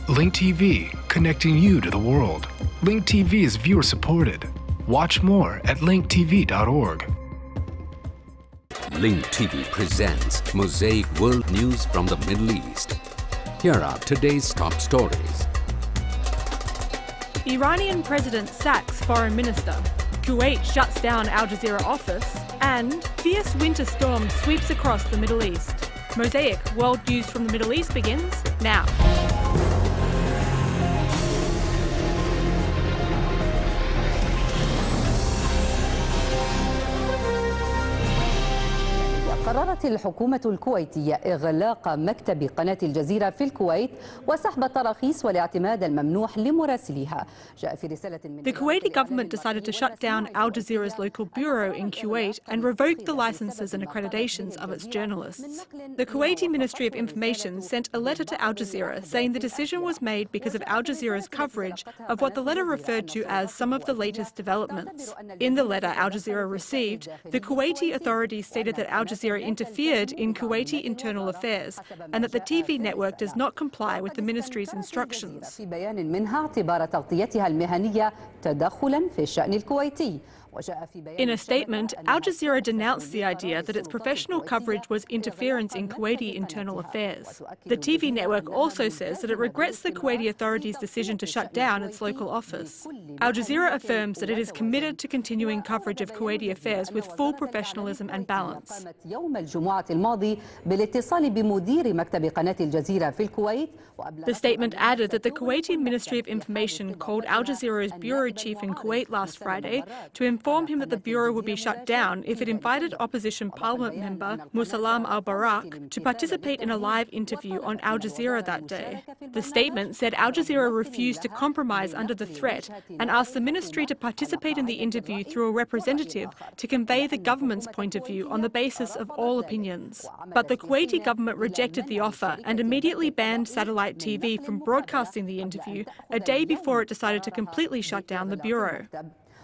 Link TV, connecting you to the world. Link TV is viewer supported. Watch more at linktv.org. Link TV presents Mosaic World News from the Middle East. Here are today's top stories. Iranian president sacks foreign minister. Kuwait shuts down al-Jazeera office. And fierce winter storm sweeps across the Middle East. Mosaic World News from the Middle East begins now. قررت الحكومة الكويتية إغلاق مكتب قناة الجزيرة في الكويت وسحب التراخيص والاعتماد الممنوح لمراسليها. جاء في رسالة من The Kuwaiti government decided to shut down Al Jazeera's local bureau in Kuwait and revoke the licenses and accreditations of its journalists. The Kuwaiti Ministry of Information sent a letter to Al Jazeera saying the decision was made because of Al Jazeera's coverage of what the letter referred to as some of the latest developments. In the letter Al Jazeera received, the Kuwaiti Authority stated that Al Jazeera interfered in Kuwaiti internal affairs and that the TV network does not comply with the ministry's instructions. In a statement, Al Jazeera denounced the idea that its professional coverage was interference in Kuwaiti internal affairs. The TV network also says that it regrets the Kuwaiti authorities' decision to shut down its local office. Al Jazeera affirms that it is committed to continuing coverage of Kuwaiti affairs with full professionalism and balance. The statement added that the Kuwaiti Ministry of Information called Al Jazeera's bureau chief in Kuwait last Friday to inform him that the bureau would be shut down if it invited opposition parliament member Musalam al-Barak to participate in a live interview on Al Jazeera that day. The statement said Al Jazeera refused to compromise under the threat and asked the ministry to participate in the interview through a representative to convey the government's point of view on the basis of all opinions. But the Kuwaiti government rejected the offer and immediately banned satellite TV from broadcasting the interview a day before it decided to completely shut down the bureau.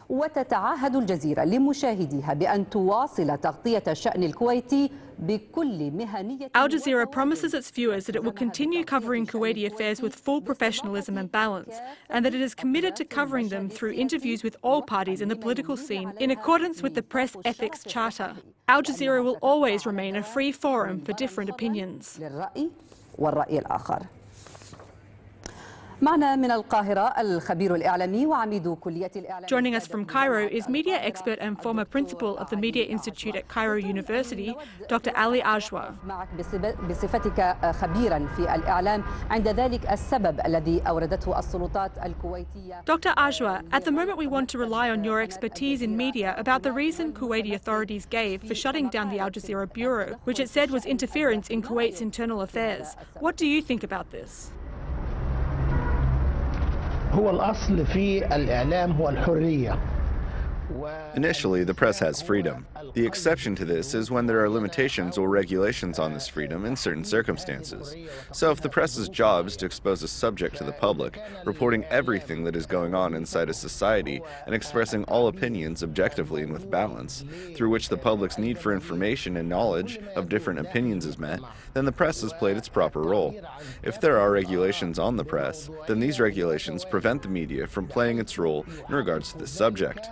وتتعهد الجزيرة لمشاهديها بأن تواصل تغطية الشأن الكويتي بكل مهنية. Al Jazeera promises its viewers that it will continue covering Kuwaiti affairs with full professionalism and balance, and that it is committed to covering them through interviews with all parties in the political scene in accordance with the Press Ethics Charter. Al Jazeera will always remain a free forum for different opinions. والرأي الآخر. معنا من القاهرة الخبير الإعلامي وعميد كلية الإعلام. Joining us from Cairo is media expert and former principal of the Media Institute at Cairo University, Dr. Ali Ajwa. معك بصفتك خبيرا في الإعلام عند ذلك السبب الذي أوردته السلطات الكويتية. Dr. Ajwa, at the moment we want to rely on your expertise in media about the reason Kuwaiti authorities gave for shutting down the Al Jazeera bureau, which it said was interference in Kuwait's internal affairs. What do you think about this? هو الأصل في الإعلام هو الحرية. Initially, the press has freedom. The exception to this is when there are limitations or regulations on this freedom in certain circumstances. So if the press's job is to expose a subject to the public, reporting everything that is going on inside a society and expressing all opinions objectively and with balance, through which the public's need for information and knowledge of different opinions is met, then the press has played its proper role. If there are regulations on the press, then these regulations prevent the media from playing its role in regards to this subject.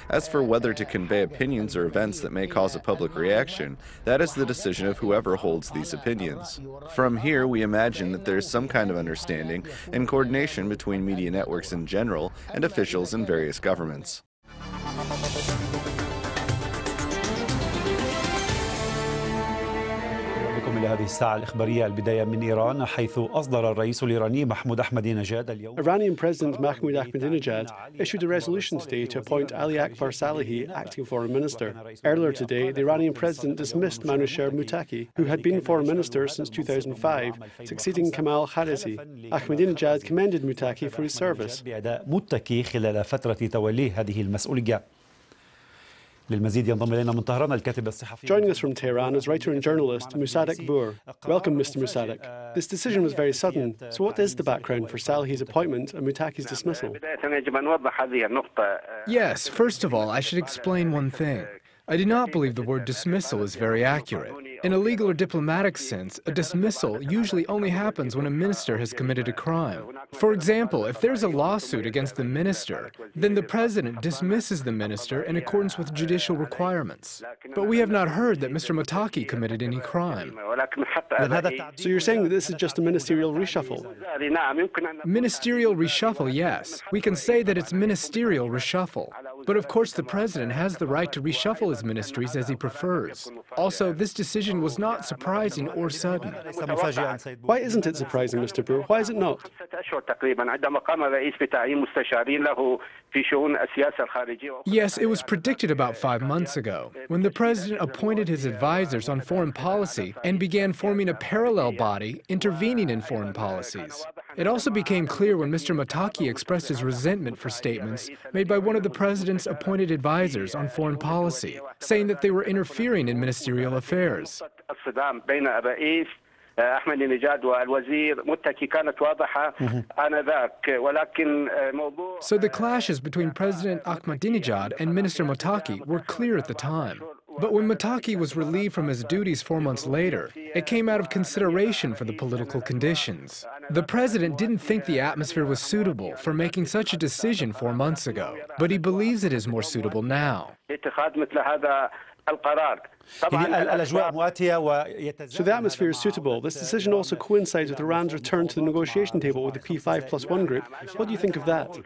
As for whether to convey opinions or events that may cause a public reaction, that is the decision of whoever holds these opinions. From here, we imagine that there is some kind of understanding and coordination between media networks in general and officials in various governments. لهذه الساعة الإخبارية البداية من إيران حيث أصدر الرئيس الإيراني محمود أحمدينژاد اليوم. Iranian President Mahmoud Ahmadinejad issued a resolution today to appoint Ali Akbar Salehi acting foreign minister. Earlier today, the Iranian president dismissed Manouchehr Mottaki, who had been foreign minister since 2005, succeeding Kamal Khalisi. Ahmadinejad commended Mottaki for his service. بأداء متكي خلال فترة توليه هذه المسؤولية. للمزيد ينضم إلينا من طهران الكاتب الصحفي. Joining us from Tehran is writer and journalist Mosaic Bour. Welcome, Mr. Mosaic. This decision was very sudden. So what is the background for Salehi's appointment and Mottaki's dismissal? Yes, first of all, I should explain one thing. I do not believe the word dismissal is very accurate. In a legal or diplomatic sense, a dismissal usually only happens when a minister has committed a crime. For example, if there's a lawsuit against the minister, then the president dismisses the minister in accordance with judicial requirements. But we have not heard that Mr. Mottaki committed any crime. So you're saying that this is just a ministerial reshuffle? Ministerial reshuffle, yes. We can say that it's ministerial reshuffle. But of course the president has the right to reshuffle his ministries as he prefers. Also, this decision was not surprising or sudden. Why isn't it surprising, Mr. Brewer? Why is it not? Yes, it was predicted about 5 months ago, when the president appointed his advisors on foreign policy and began forming a parallel body intervening in foreign policies. It also became clear when Mr. Mottaki expressed his resentment for statements made by one of the president's appointed advisors on foreign policy, saying that they were interfering in ministerial affairs. So the clashes between President Ahmadinejad and Minister Mottaki were clear at the time. But when Mottaki was relieved from his duties 4 months later, it came out of consideration for the political conditions. The president didn't think the atmosphere was suitable for making such a decision 4 months ago, but he believes it is more suitable now. So the atmosphere is suitable. This decision also coincides with Iran's return to the negotiation table with the P5+1 group. What do you think of that?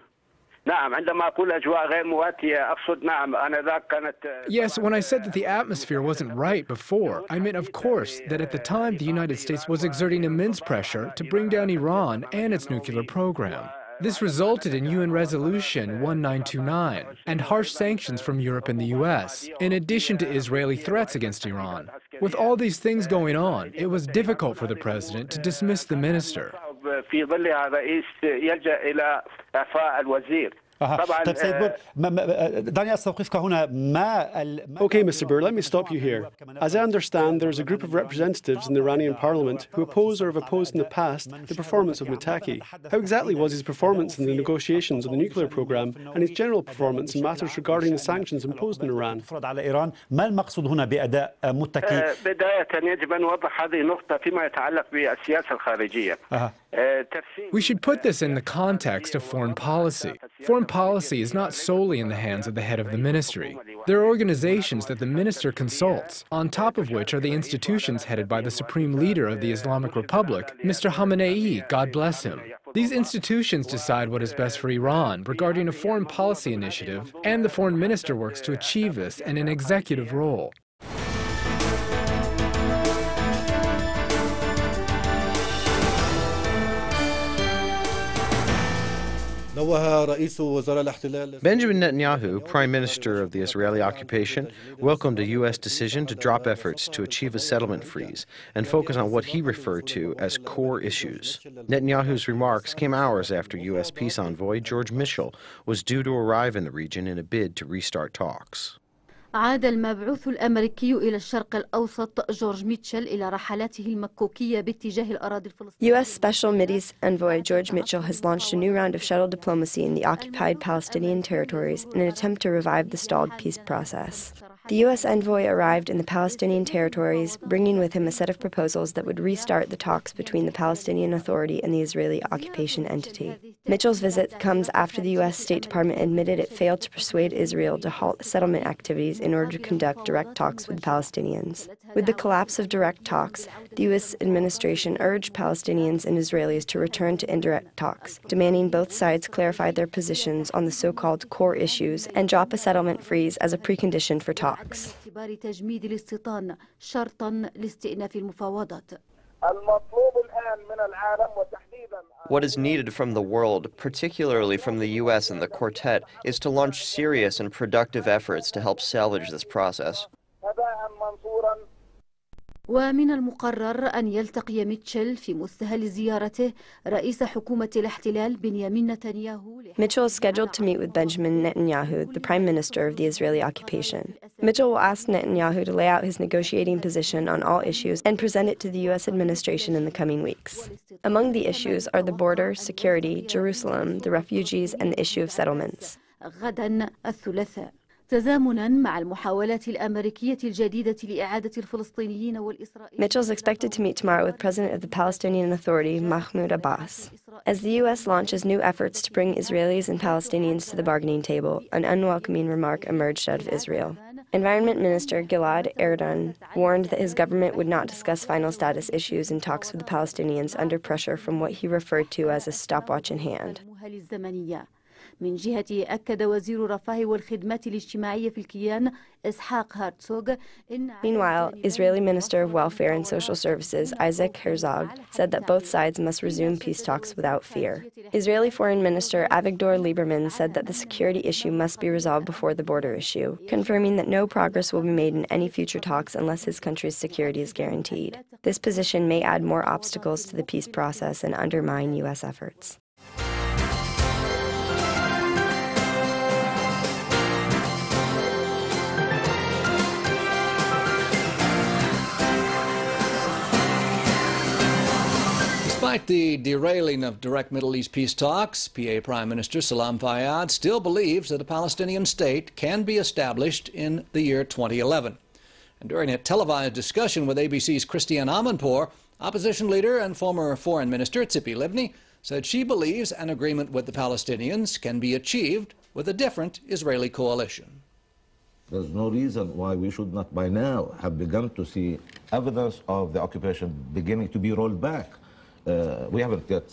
Yes, when I said that the atmosphere wasn't right before, I meant, of course, that at the time the United States was exerting immense pressure to bring down Iran and its nuclear program. This resulted in UN Resolution 1929 and harsh sanctions from Europe and the US, in addition to Israeli threats against Iran. With all these things going on, it was difficult for the president to dismiss the minister. Okay, Mr. Burr, let me stop you here. As I understand, there is a group of representatives in the Iranian parliament who oppose or have opposed in the past the performance of Mottaki. How exactly was his performance in the negotiations on the nuclear program and his general performance in matters regarding the sanctions imposed on Iran? We should put this in the context of foreign policy. Foreign policy is not solely in the hands of the head of the ministry. There are organizations that the minister consults, on top of which are the institutions headed by the supreme leader of the Islamic Republic, Mr. Khamenei, God bless him. These institutions decide what is best for Iran regarding a foreign policy initiative, and the foreign minister works to achieve this in an executive role. Benjamin Netanyahu, Prime Minister of the Israeli occupation, welcomed a U.S. decision to drop efforts to achieve a settlement freeze and focus on what he referred to as core issues. Netanyahu's remarks came hours after U.S. peace envoy George Mitchell was due to arrive in the region in a bid to restart talks. عاد المبعوث الأمريكي إلى الشرق الأوسط جورج ميتشل إلى رحلاته المكوكية باتجاه الأراضي الفلسطينية. U.S. Special Mideast Envoy George Mitchell has launched a new round of shuttle diplomacy in the occupied Palestinian territories in an attempt to revive the stalled peace process. The U.S. envoy arrived in the Palestinian territories, bringing with him a set of proposals that would restart the talks between the Palestinian Authority and the Israeli occupation entity. Mitchell's visit comes after the U.S. State Department admitted it failed to persuade Israel to halt settlement activities in order to conduct direct talks with the Palestinians. With the collapse of direct talks, the U.S. administration urged Palestinians and Israelis to return to indirect talks, demanding both sides clarify their positions on the so-called core issues and drop a settlement freeze as a precondition for talks. What is needed from the world, particularly from the U.S. and the Quartet, is to launch serious and productive efforts to help salvage this process. ومن المقرر أن يلتقي ميتشل في مستهل زيارته رئيس حكومة الاحتلال بنيامين نتنياهو. Mitchell is scheduled to meet with Benjamin Netanyahu, the Prime Minister of the Israeli occupation. Mitchell will ask Netanyahu to lay out his negotiating position on all issues and present it to the U.S. administration in the coming weeks. Among the issues are the border, security, Jerusalem, the refugees, and the issue of settlements. غدا الثلاثاء تزامنا مع المحاولات الأمريكية الجديدة لإعادة الفلسطينيين والإسرائيليين. Mitchell is expected to meet tomorrow with President of the Palestinian Authority, Mahmoud Abbas. As the U.S. launches new efforts to bring Israelis and Palestinians to the bargaining table, an unwelcoming remark emerged out of Israel. Environment Minister Gilad Erdan warned that his government would not discuss final status issues in talks with the Palestinians under pressure from what he referred to as a stopwatch in hand. من جهته أكد وزير الرفاه والخدمات الاجتماعية في الكيان إسحاق هارتسوغ. Meanwhile, Israeli Minister of Welfare and Social Services Isaac Herzog said that both sides must resume peace talks without fear. Israeli Foreign Minister Avigdor Lieberman said that the security issue must be resolved before the border issue, confirming that no progress will be made in any future talks unless his country's security is guaranteed. This position may add more obstacles to the peace process and undermine U.S. efforts. Despite the derailing of direct Middle East peace talks, PA Prime Minister Salam Fayyad still believes that a Palestinian state can be established in the year 2011. And during a televised discussion with ABC's Christiane Amanpour, opposition leader and former Foreign Minister Tzipi Livni said she believes an agreement with the Palestinians can be achieved with a different Israeli coalition. There's no reason why we should not by now have begun to see evidence of the occupation beginning to be rolled back. We haven't yet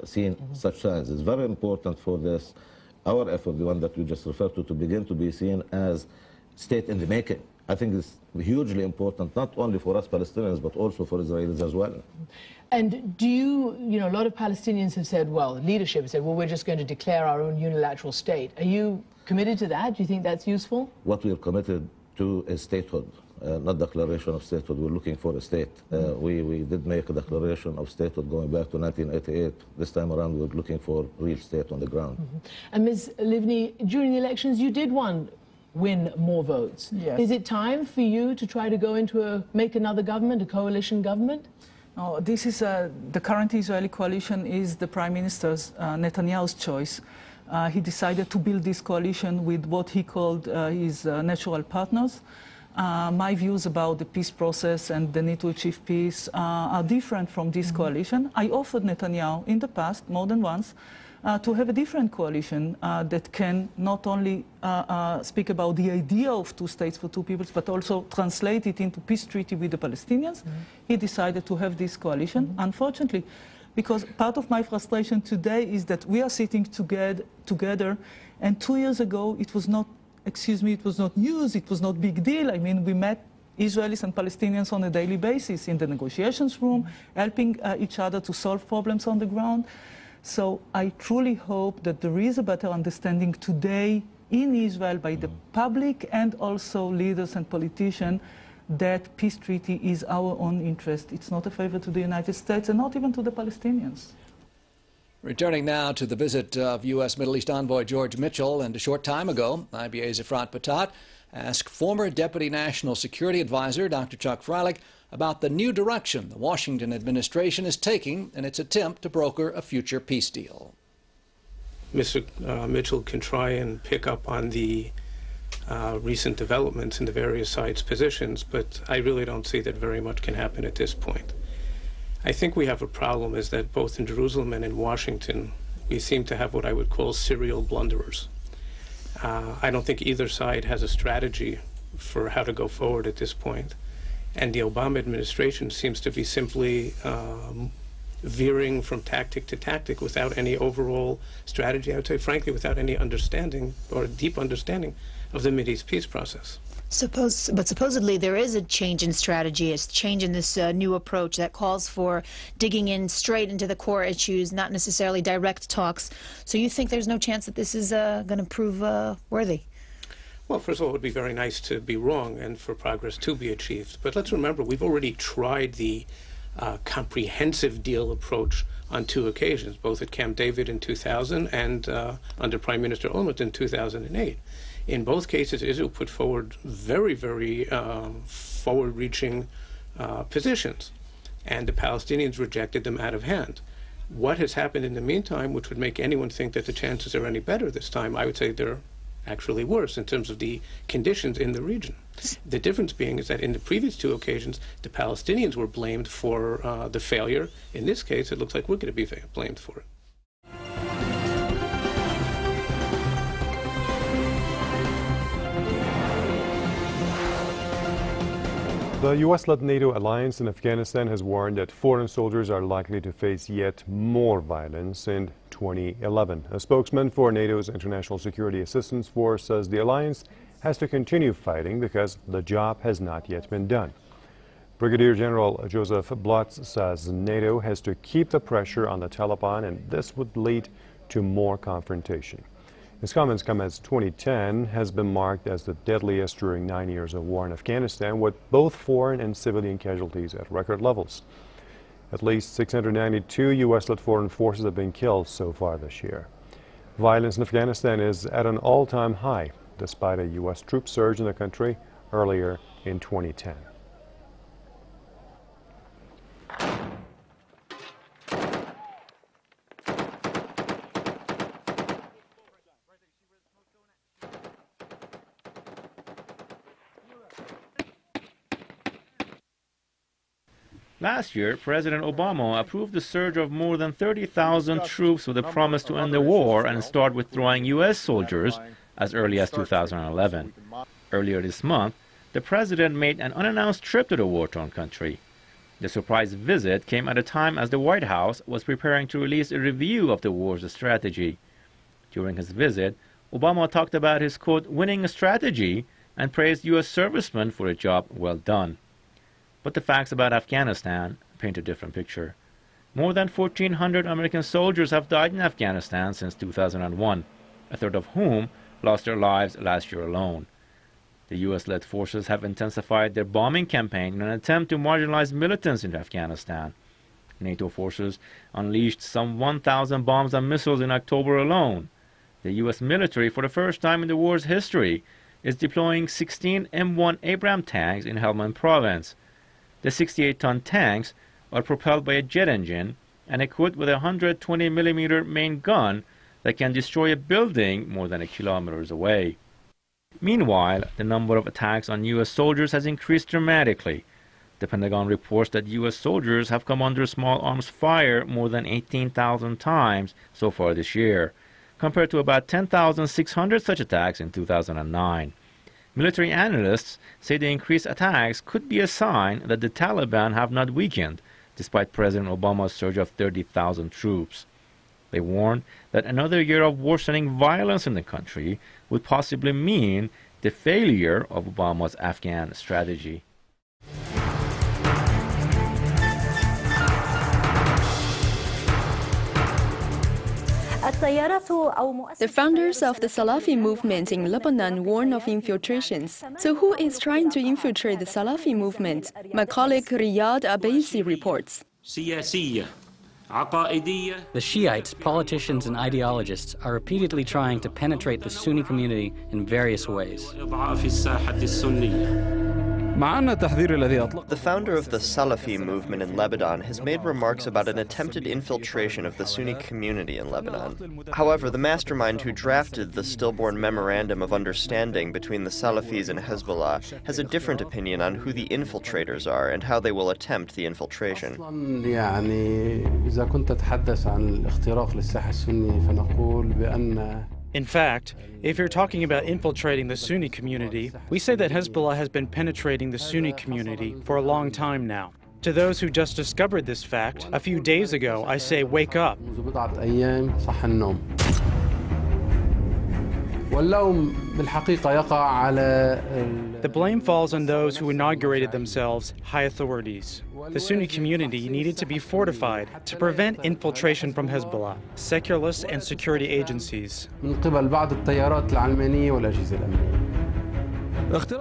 seen such signs. It's very important for this, our effort, the one that we just referred to begin to be seen as state in the making. I think it's hugely important, not only for us Palestinians, but also for Israelis as well. And do you know, a lot of Palestinians have said, well, leadership has said, well, we're just going to declare our own unilateral state. Are you committed to that? Do you think that's useful? What we're committed to is statehood. Not declaration of statehood. We're looking for a state. We did make a declaration of statehood going back to 1988. This time around, we're looking for real state on the ground. And Ms. Livni, during the elections, you did win more votes. Yes. Is it time for you to try to go into make another government, a coalition government? No, this is the current Israeli coalition is the Prime Minister's Netanyahu's choice. He decided to build this coalition with what he called his natural partners. My views about the peace process and the need to achieve peace are different from this coalition. I offered Netanyahu in the past, more than once, to have a different coalition that can not only speak about the idea of two states for two peoples, but also translate it into peace treaty with the Palestinians. He decided to have this coalition, unfortunately, because part of my frustration today is that we are sitting together, and 2 years ago it was not, it was not news, it was not big deal. I mean, we met Israelis and Palestinians on a daily basis in the negotiations room, helping each other to solve problems on the ground. So I truly hope that there is a better understanding today in Israel by the public and also leaders and politicians that peace treaty is our own interest. It's not a favor to the United States and not even to the Palestinians. Returning now to the visit of U.S. Middle East envoy George Mitchell, and a short time ago, IBA's Efrat Patat asked former Deputy National Security Advisor Dr. Chuck Freilich about the new direction the Washington administration is taking in its attempt to broker a future peace deal. Mr. Mitchell can try and pick up on the recent developments in the various sides' positions, but I really don't see that very much can happen at this point. I think we have a problem is that both in Jerusalem and in Washington, we seem to have what I would call serial blunderers. I don't think either side has a strategy for how to go forward at this point. And the Obama administration seems to be simply veering from tactic to tactic without any overall strategy. I would say, frankly, without any understanding or a deep understanding of the Mideast peace process. But supposedly there is a change in strategy, a change in this new approach that calls for digging in straight into the core issues, not necessarily direct talks. So you think there's no chance that this is going to prove worthy? Well, first of all, it would be very nice to be wrong and for progress to be achieved. But let's remember, we've already tried the comprehensive deal approach on 2 occasions, both at Camp David in 2000 and under Prime Minister Olmert in 2008. In both cases, Israel put forward very, very forward-reaching positions, and the Palestinians rejected them out of hand. What has happened in the meantime, which would make anyone think that the chances are any better this time, I would say they're actually worse in terms of the conditions in the region. The difference being is that in the previous two occasions, the Palestinians were blamed for the failure. In this case, it looks like we're going to be blamed for it. The U.S.-led NATO alliance in Afghanistan has warned that foreign soldiers are likely to face yet more violence in 2011. A spokesman for NATO's International Security Assistance Force says the alliance has to continue fighting because the job has not yet been done. Brigadier General Joseph Blotz says NATO has to keep the pressure on the Taliban, and this would lead to more confrontation. His comments come as 2010 has been marked as the deadliest during 9 years of war in Afghanistan, with both foreign and civilian casualties at record levels. At least 692 U.S.-led foreign forces have been killed so far this year. Violence in Afghanistan is at an all-time high, despite a U.S. troop surge in the country earlier in 2010. Last year, President Obama approved the surge of more than 30,000 troops with a promise to end the war and start withdrawing U.S. soldiers as early as 2011. Earlier this month, the president made an unannounced trip to the war-torn country. The surprise visit came at a time as the White House was preparing to release a review of the war's strategy. During his visit, Obama talked about his, quote, winning strategy and praised U.S. servicemen for a job well done. But the facts about Afghanistan paint a different picture. More than 1,400 American soldiers have died in Afghanistan since 2001, a third of whom lost their lives last year alone. The U.S.-led forces have intensified their bombing campaign in an attempt to marginalize militants in Afghanistan. NATO forces unleashed some 1,000 bombs and missiles in October alone. The U.S. military, for the first time in the war's history, is deploying 16 M1 Abrams tanks in Helmand province. The 68-ton tanks are propelled by a jet engine and equipped with a 120mm main gun that can destroy a building more than a kilometer away. Meanwhile, the number of attacks on U.S. soldiers has increased dramatically. The Pentagon reports that U.S. soldiers have come under small arms fire more than 18,000 times so far this year, compared to about 10,600 such attacks in 2009. Military analysts say the increased attacks could be a sign that the Taliban have not weakened, despite President Obama's surge of 30,000 troops. They warn that another year of worsening violence in the country would possibly mean the failure of Obama's Afghan strategy. The founders of the Salafi movement in Lebanon warn of infiltrations. So who is trying to infiltrate the Salafi movement? My colleague Riyad Abaisi reports. The Shiites, politicians and ideologists are repeatedly trying to penetrate the Sunni community in various ways. The founder of the Salafi movement in Lebanon has made remarks about an attempted infiltration of the Sunni community in Lebanon. However, the mastermind who drafted the stillborn memorandum of understanding between the Salafis and Hezbollah has a different opinion on who the infiltrators are and how they will attempt the infiltration. In fact, if you're talking about infiltrating the Sunni community, we say that Hezbollah has been penetrating the Sunni community for a long time now. To those who just discovered this fact, a few days ago, I say, wake up. The blame falls on those who inaugurated themselves high authorities. The Sunni community needed to be fortified to prevent infiltration from Hezbollah, secularists and security agencies.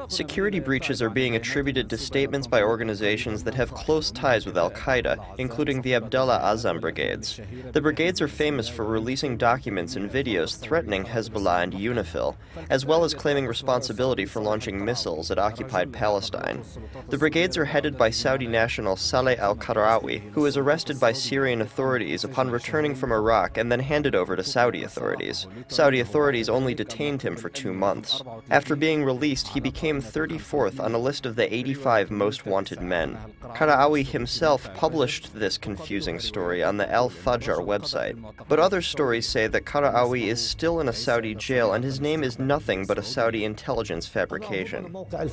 Security breaches are being attributed to statements by organizations that have close ties with al-Qaeda, including the Abdullah Azam brigades. The brigades are famous for releasing documents and videos threatening Hezbollah and UNIFIL, as well as claiming responsibility for launching missiles at occupied Palestine. The brigades are headed by Saudi national Saleh al-Qarawi, who was arrested by Syrian authorities upon returning from Iraq and then handed over to Saudi authorities. Saudi authorities only detained him for 2 months. After being released, he became 34th on a list of the 85 most wanted men. Qarawi himself published this confusing story on the al-Fajr website. But other stories say that Qarawi is still in a Saudi jail and his name is nothing but a Saudi intelligence fabrication. I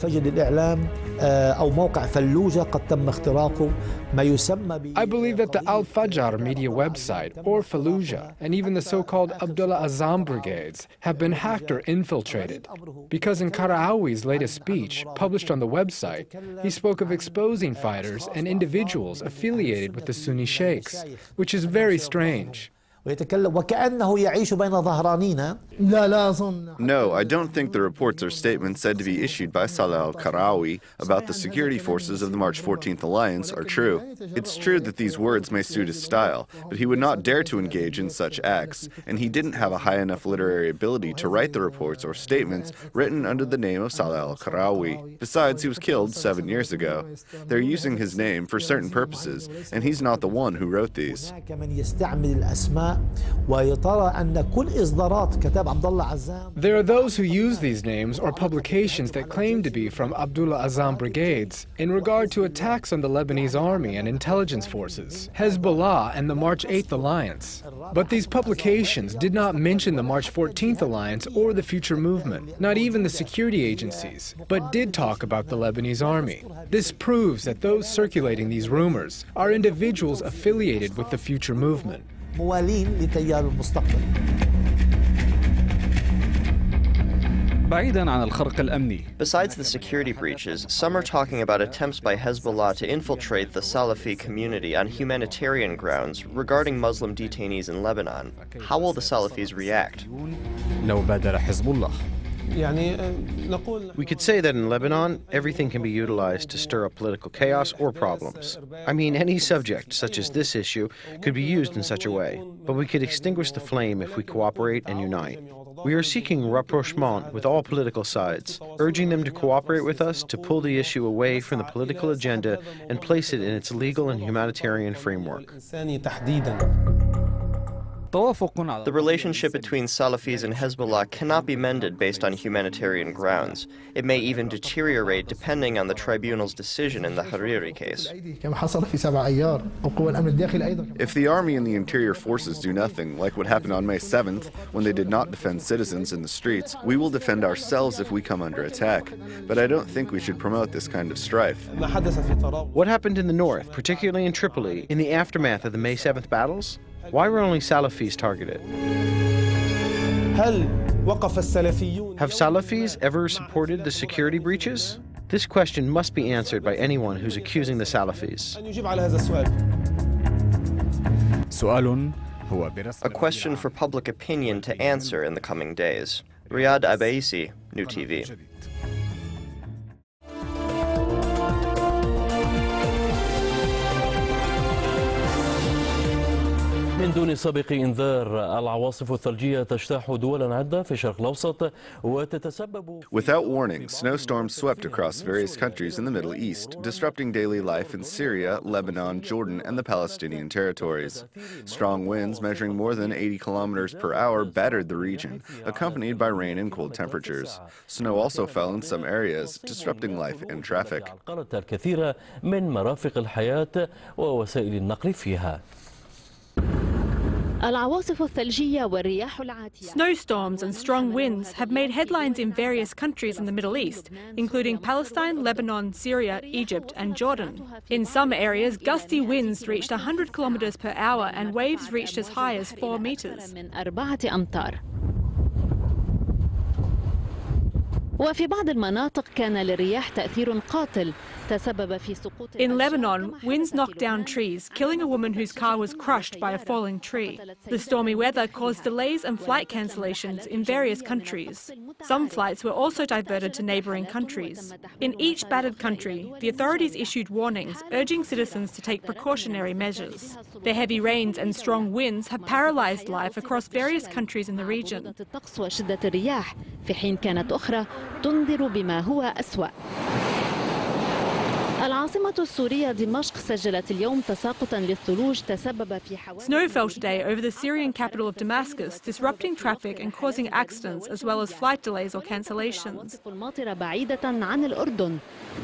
believe that the al-Fajr media website, or Fallujah, and even the so-called Abdullah Azam brigades have been hacked or infiltrated. Because in Qarawi's latest speech, published on the website, he spoke of exposing fighters and individuals affiliated with the Sunni sheikhs, which is very strange. No, I don't think the reports or statements said to be issued by Saleh al-Qarawi about the security forces of the March 14th Alliance are true. It's true that these words may suit his style, but he would not dare to engage in such acts, and he didn't have a high enough literary ability to write the reports or statements written under the name of Saleh al-Qarawi. Besides, he was killed 7 years ago. They're using his name for certain purposes, and he's not the one who wrote these. There are those who use these names or publications that claim to be from Abdullah Azam brigades in regard to attacks on the Lebanese army and intelligence forces, Hezbollah and the March 8th Alliance. But these publications did not mention the March 14th Alliance or the Future Movement, not even the security agencies, but did talk about the Lebanese army. This proves that those circulating these rumors are individuals affiliated with the Future Movement. Besides the security breaches, some are talking about attempts by Hezbollah to infiltrate the Salafi community on humanitarian grounds regarding Muslim detainees in Lebanon. How will the Salafis react? We could say that in Lebanon, everything can be utilized to stir up political chaos or problems. I mean, any subject, such as this issue, could be used in such a way. But we could extinguish the flame if we cooperate and unite. We are seeking rapprochement with all political sides, urging them to cooperate with us to pull the issue away from the political agenda and place it in its legal and humanitarian framework. The relationship between Salafis and Hezbollah cannot be mended based on humanitarian grounds. It may even deteriorate depending on the tribunal's decision in the Hariri case. If the army and the interior forces do nothing, like what happened on May 7th, when they did not defend citizens in the streets, we will defend ourselves if we come under attack. But I don't think we should promote this kind of strife. What happened in the north, particularly in Tripoli, in the aftermath of the May 7th battles? Why were only Salafis targeted? Have Salafis ever supported the security breaches? This question must be answered by anyone who's accusing the Salafis. A question for public opinion to answer in the coming days. Riyad Abaisi, New TV. من دون سابق إنذار العواصف الثلجية تجتاح دولا عدة في الشرق الأوسط وتتسبب. Without warning, snowstorms swept across various countries in the Middle East, disrupting daily life in Syria, Lebanon, Jordan, and the Palestinian territories. Strong winds measuring more than 80 kilometers per hour battered the region, accompanied by rain and cold temperatures. Snow also fell in some areas, disrupting life and traffic. الكثير من مرافق الحياة ووسائل النقل فيها. Snowstorms and strong winds have made headlines in various countries in the Middle East, including Palestine, Lebanon, Syria, Egypt, and Jordan. In some areas, gusty winds reached 100 kilometers per hour and waves reached as high as 4 meters. وفي بعض المناطق كان للرياح تأثير قاتل تسبب في سقوط. In Lebanon, winds knocked down trees, killing a woman whose car was crushed by a falling tree. The stormy weather caused delays and flight cancellations in various countries. Some flights were also diverted to neighbouring countries. In each battered country, the authorities issued warnings urging citizens to take precautionary measures. The heavy rains and strong winds have paralysed life across various countries in the region. الطقس وشدة الرياح في حين كانت أخرى تنذر بما هو أسوأ. العاصمة السورية دمشق سجلت اليوم تساقطا للثلوج تسبب في حوادث. Snow fell today over the Syrian capital of Damascus, disrupting traffic and causing accidents as well as flight delays or cancellations. الماطرة بعيدة عن الأردن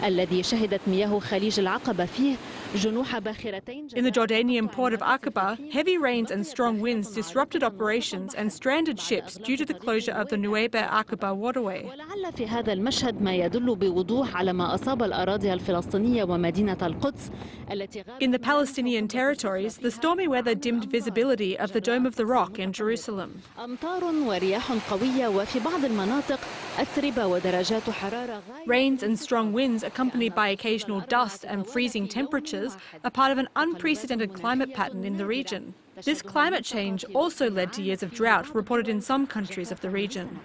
الذي شهدت مياه خليج العقبة فيه جنوح باخرتين. In the Jordanian port of Aqaba, heavy rains and strong winds disrupted operations and stranded ships due to the closure of the Nuweiba-Aqaba waterway. ولعل في هذا المشهد ما يدل بوضوح على ما أصاب الأراضي الفلسطينية ومدينة القدس التي. In the Palestinian territories, the stormy weather dimmed visibility of the Dome of the Rock in Jerusalem. أمطار ورياح قوية وفي بعض المناطق أتربة ودرجات حرارة. Rains and strong winds accompanied by occasional dust and freezing temperatures are part of an unprecedented climate pattern in the region. This climate change also led to years of drought reported in some countries of the region.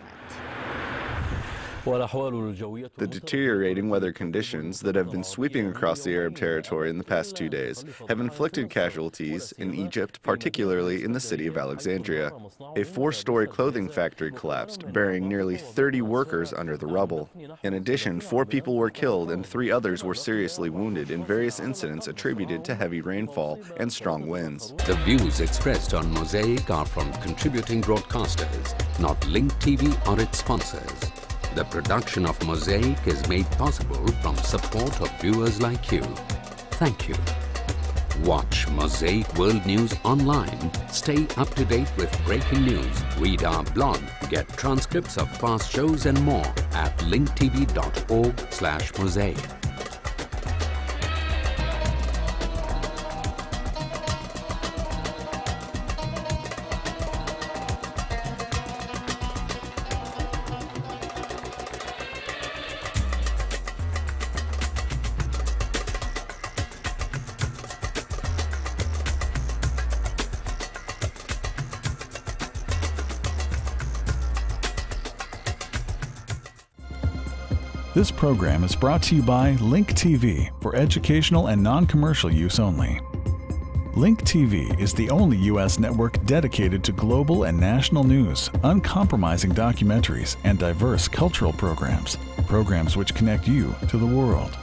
The deteriorating weather conditions that have been sweeping across the Arab territory in the past 2 days have inflicted casualties in Egypt, particularly in the city of Alexandria. A 4-story clothing factory collapsed, burying nearly 30 workers under the rubble. In addition, 4 people were killed and 3 others were seriously wounded in various incidents attributed to heavy rainfall and strong winds. The views expressed on Mosaic are from contributing broadcasters, not Link TV or its sponsors. The production of Mosaic is made possible from support of viewers like you. Thank you. Watch Mosaic World News online. Stay up to date with breaking news. Read our blog. Get transcripts of past shows and more at linktv.org/mosaic. This program is brought to you by Link TV for educational and non-commercial use only. Link TV is the only U.S. network dedicated to global and national news, uncompromising documentaries, and diverse cultural programs which connect you to the world.